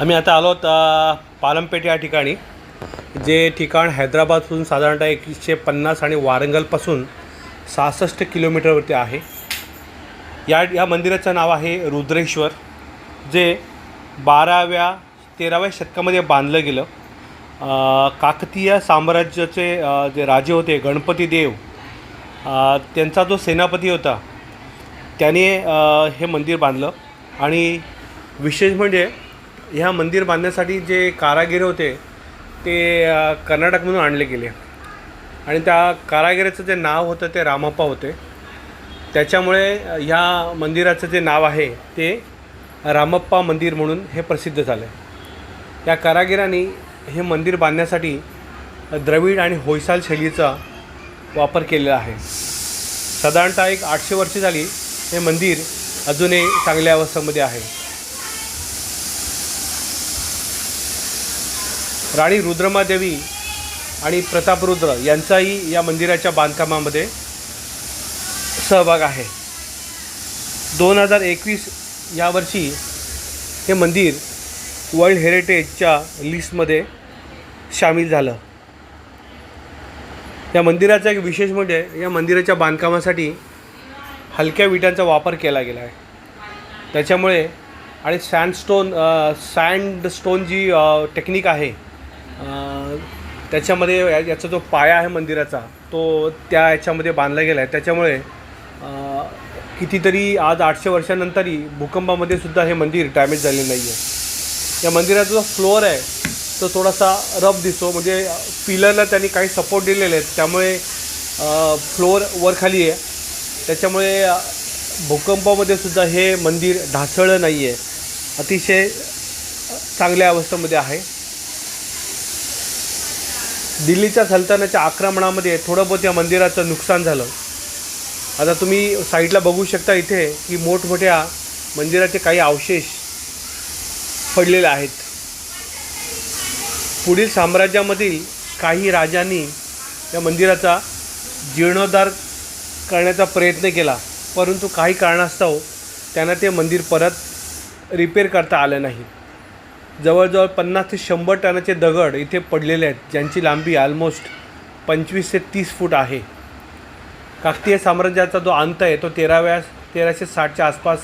आम्ही आता आलो पालमपेट या ठिकाणी, जे ठिकाण हैदराबादपासून साधारणतः 150 आणि वारंगलपासून 66 किलोमीटरवरती आहे। या मंदिराचं नाव आहे रुद्रेश्वर, जे 12व्या-13व्या शतकामध्ये बांधलं गेलं। काकतीय साम्राज्याचे जे राजे होते गणपती देव, त्यांचा जो सेनापती होता त्याने हे मंदिर बांधलं। आणि विशेष म्हणजे ह्या मंदिर बांधण्यासाठी जे कारागीर होते ते कर्नाटकमधून आणले गेले, आणि त्या कारागिराचं जे नाव होतं ते रामप्पा होते। त्याच्यामुळे ह्या मंदिराचं जे नाव आहे ते रामप्पा मंदिर म्हणून हे प्रसिद्ध झालं। या कारागिरांनी हे मंदिर बांधण्यासाठी द्रविड आणि होयसाल शैलीचा वापर केलेला आहे। साधारणतः 800 वर्षे झाली हे मंदिर अजूनही चांगल्या अवस्थेमध्ये आहे। राणी रुद्रमादेवी आणि प्रतापरुद्र यांचाही या मंदिराच्या बांधकामामध्ये सहभाग आहे। 2021 या वर्षी हे मंदिर वर्ल्ड हेरिटेजच्या लिस्टमध्ये सामील झालं। या मंदिराचा एक विशेष म्हणजे या मंदिराच्या बांधकामासाठी हलक्या विटांचा वापर केला गेला आहे। त्याच्यामुळे आणि सँडस्टोन जी टेक्निक आहे, त्याच्यामध्ये याचा जो पाया आहे मंदिराचा तो त्या याच्यामध्ये बांधला गेला आहे। त्याच्यामुळे कितीतरी आज 800 वर्षांनंतरही भूकंपामध्ये सुद्धा हे मंदिर डॅमेज झालेलं नाही आहे। या मंदिराचा जो फ्लोअर आहे तो थोडासा रफ दिसतो, म्हणजे पिलरला त्यांनी काही सपोर्ट दिलेले आहेत, त्यामुळे फ्लोअर वर खाली आहे। त्याच्यामुळे भूकंपामध्ये सुद्धा हे मंदिर ढासळलं नाही आहे, अतिशय चांगल्या अवस्थेमध्ये आहे। दिल्लीच्या सल्तनतच्या आक्रमणामध्ये थोडं बहुत या मंदिराचं नुकसान झालं। आता तुम्ही साईडला बघू शकता इथे की मोठमोठ्या मंदिराचे काही अवशेष पडलेले आहेत। पुढील साम्राज्यामधील काही राजांनी या मंदिराचा जीर्णोद्धार करण्याचा प्रयत्न केला, परंतु काही कारणास्तव त्यांना ते मंदिर परत रिपेअर करता आलं नाही। जवळजवळ 50 ते 100 टनाचे दगड इथे पडलेले आहेत, ज्यांची लांबी ऑलमोस्ट 25 ते 30 फूट आहे। काकतीय साम्राज्याचा जो अंत आहे तो 1360च्या आसपास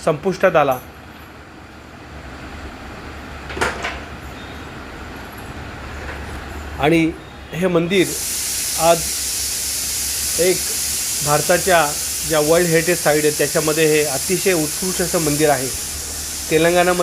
संपुष्टात आला। आणि हे मंदिर आज एक भारताच्या ज्या वर्ल्ड हेरिटेज साईट आहे त्याच्यामध्ये हे अतिशय उत्कृष्ट असं मंदिर आहे। तेलंगणामध्ये